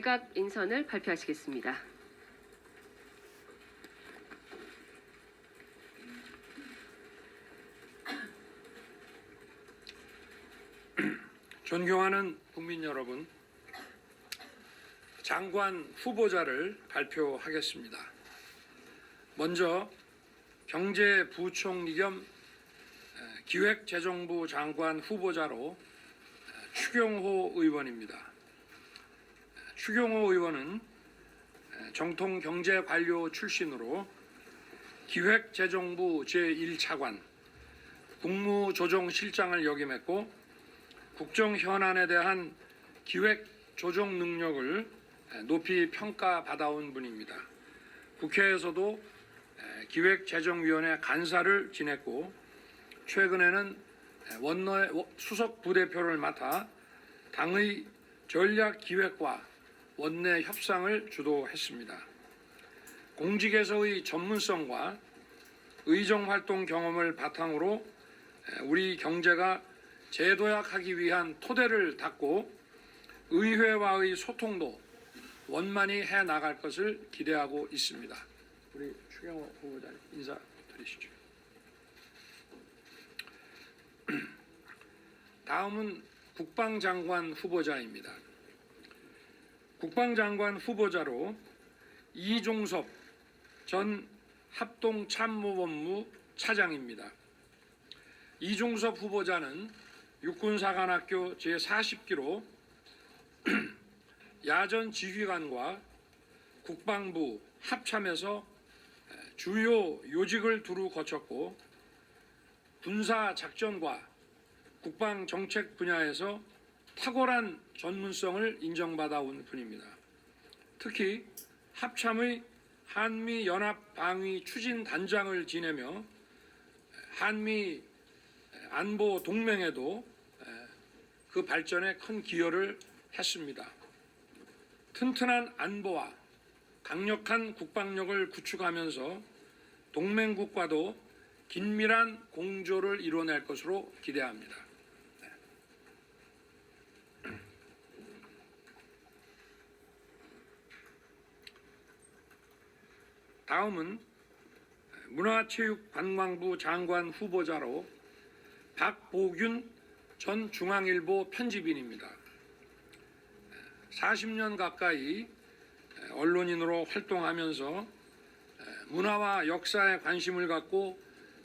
내각 인선을 발표하시겠습니다. 존경하는 국민 여러분, 장관 후보자를 발표하겠습니다. 먼저 경제부총리 겸 기획재정부 장관 후보자로 추경호 의원입니다. 추경호 의원은 정통 경제관료 출신으로 기획재정부 제1차관, 국무조정실장을 역임했고 국정 현안에 대한 기획 조정 능력을 높이 평가받아온 분입니다. 국회에서도 기획재정위원회 간사를 지냈고 최근에는 원내 수석 부대표를 맡아 당의 전략기획과 원내 협상을 주도했습니다. 공직에서의 전문성과 의정활동 경험을 바탕으로 우리 경제가 재도약하기 위한 토대를 닦고 의회와의 소통도 원만히 해나갈 것을 기대하고 있습니다. 우리 추경호 후보자님 인사드리시죠. 다음은 국방장관 후보자입니다. 국방장관 후보자로 이종섭 전 합동참모본부 차장입니다. 이종섭 후보자는 육군사관학교 제40기로 야전 지휘관과 국방부 합참에서 주요 요직을 두루 거쳤고 군사작전과 국방정책 분야에서 탁월한 전문성을 인정받아온 분입니다. 특히 합참의 한미연합방위 추진단장을 지내며 한미 안보 동맹에도 그 발전에 큰 기여를 했습니다. 튼튼한 안보와 강력한 국방력을 구축하면서 동맹국과도 긴밀한 공조를 이뤄낼 것으로 기대합니다. 다음은 문화체육관광부 장관 후보자로 박보균 전 중앙일보 편집인입니다. 40년 가까이 언론인으로 활동하면서 문화와 역사에 관심을 갖고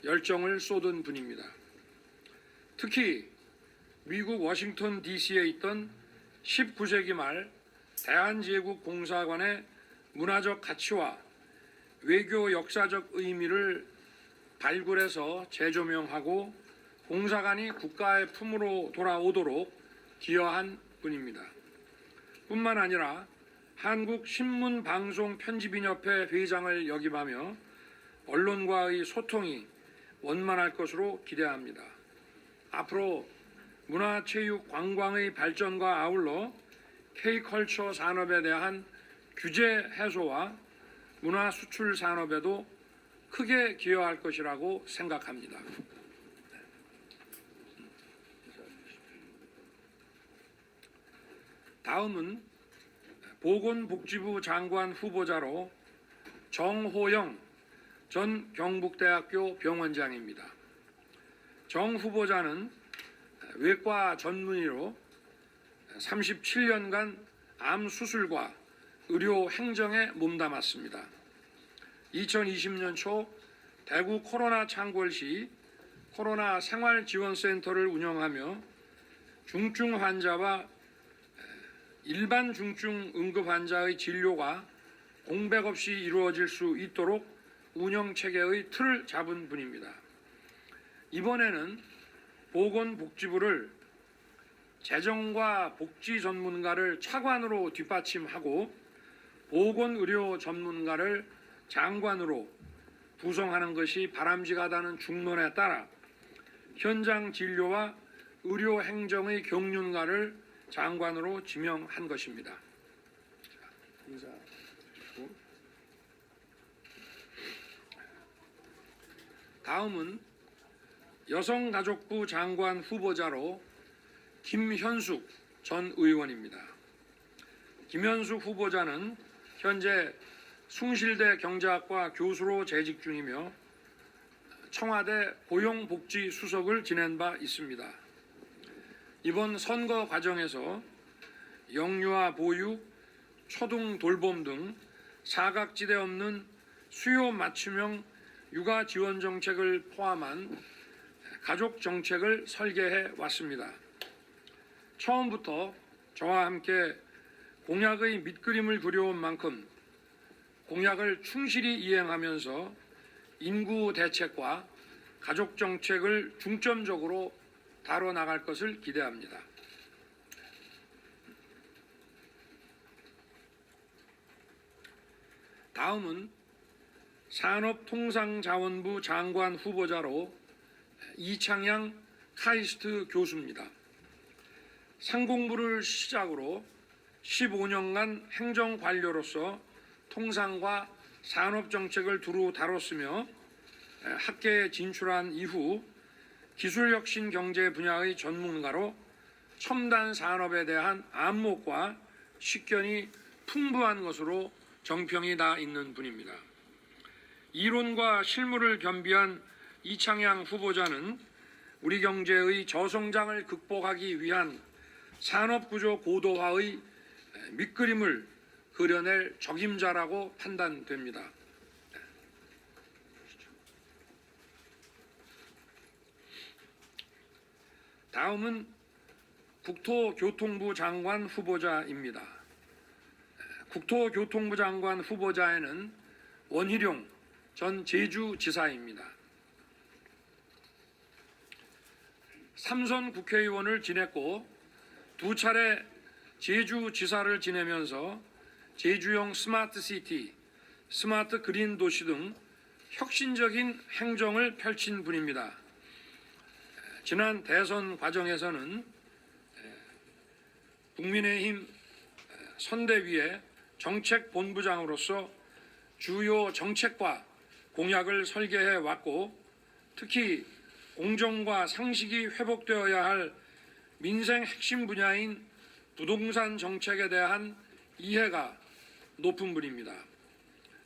열정을 쏟은 분입니다. 특히 미국 워싱턴 DC에 있던 19세기 말 대한제국공사관의 문화적 가치와 외교 역사적 의미를 발굴해서 재조명하고 공사관이 국가의 품으로 돌아오도록 기여한 분입니다. 뿐만 아니라 한국신문방송편집인협회 회장을 역임하며 언론과의 소통이 원만할 것으로 기대합니다. 앞으로 문화체육관광의 발전과 아울러 K컬처 산업에 대한 규제 해소와 문화수출 산업에도 크게 기여할 것이라고 생각합니다. 다음은 보건복지부 장관 후보자로 정호영 전 경북대학교 병원장입니다. 정 후보자는 외과 전문의로 37년간 암 수술과 의료 행정에 몸담았습니다. 2020년 초 대구 코로나 창궐 시 코로나 생활지원센터를 운영하며 중증 환자와 일반 중증 응급 환자의 진료가 공백 없이 이루어질 수 있도록 운영 체계의 틀을 잡은 분입니다. 이번에는 보건복지부를 재정과 복지 전문가를 차관으로 뒷받침하고 보건의료 전문가를 장관으로 구성하는 것이 바람직하다는 중론에 따라 현장 진료와 의료 행정의 경륜가를 장관으로 지명한 것입니다. 다음은 여성가족부 장관 후보자로 김현숙 전 의원입니다. 김현숙 후보자는 현재 숭실대 경제학과 교수로 재직 중이며 청와대 고용복지수석을 지낸 바 있습니다. 이번 선거 과정에서 영유아 보육, 초등 돌봄 등 사각지대 없는 수요 맞춤형 육아 지원 정책을 포함한 가족 정책을 설계해 왔습니다. 처음부터 저와 함께 공약의 밑그림을 그려온 만큼 공약을 충실히 이행하면서 인구 대책과 가족 정책을 중점적으로 다뤄 나갈 것을 기대합니다. 다음은 산업통상자원부 장관 후보자로 이창양 카이스트 교수입니다. 상공부를 시작으로 15년간 행정관료로서 통상과 산업정책을 두루 다뤘으며 학계에 진출한 이후 기술혁신 경제 분야의 전문가로 첨단 산업에 대한 안목과 식견이 풍부한 것으로 정평이 나 있는 분입니다. 이론과 실무를 겸비한 이창양 후보자는 우리 경제의 저성장을 극복하기 위한 산업구조 고도화의 밑그림을 그려낼 적임자라고 판단됩니다. 다음은 국토교통부 장관 후보자입니다. 국토교통부 장관 후보자에는 원희룡 전 제주지사입니다. 삼선 국회의원을 지냈고 두 차례 제주지사를 지내면서 제주형 스마트시티, 스마트 그린 도시 등 혁신적인 행정을 펼친 분입니다. 지난 대선 과정에서는 국민의힘 선대위의 정책본부장으로서 주요 정책과 공약을 설계해 왔고 특히 공정과 상식이 회복되어야 할 민생 핵심 분야인 부동산 정책에 대한 이해가 높은 분입니다.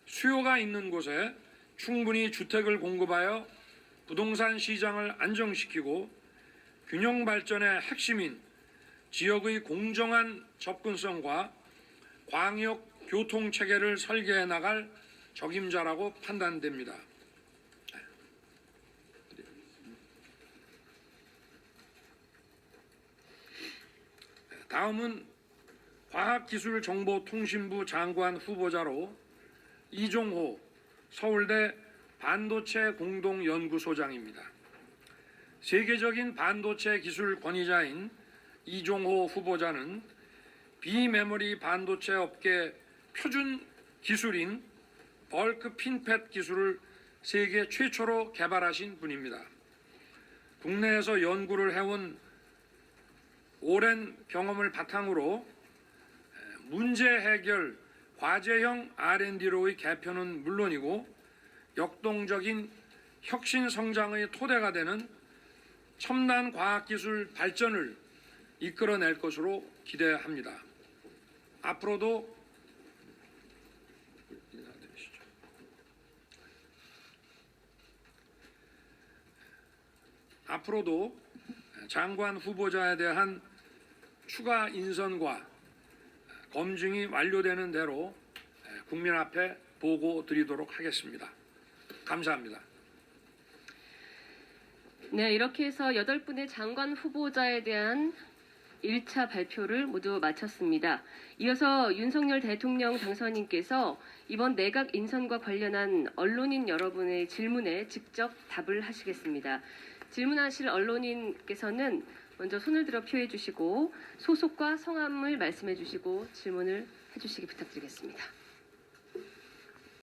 수요가 있는 곳에 충분히 주택을 공급하여 부동산 시장을 안정시키고 균형 발전의 핵심인 지역의 공정한 접근성과 광역 교통 체계를 설계해 나갈 적임자라고 판단됩니다. 다음은 과학기술정보통신부 장관 후보자로 이종호 서울대 반도체 공동연구소장입니다. 세계적인 반도체 기술 권위자인 이종호 후보자는 비메모리 반도체 업계 표준 기술인 벌크 핀팻 기술을 세계 최초로 개발하신 분입니다. 국내에서 연구를 해온 오랜 경험을 바탕으로 문제 해결 과제형 R&D로의 개편은 물론이고 역동적인 혁신 성장의 토대가 되는 첨단 과학기술 발전을 이끌어낼 것으로 기대합니다. 앞으로도 장관 후보자에 대한 추가 인선과 검증이 완료되는 대로 국민 앞에 보고 드리도록 하겠습니다. 감사합니다. 네, 이렇게 해서 8분의 장관 후보자에 대한 1차 발표를 모두 마쳤습니다. 이어서 윤석열 대통령 당선인께서 이번 내각 인선과 관련한 언론인 여러분의 질문에 직접 답을 하시겠습니다. 질문하실 언론인께서는 먼저 손을 들어 표해 주시고 소속과 성함을 말씀해 주시고 질문을 해 주시기 부탁드리겠습니다.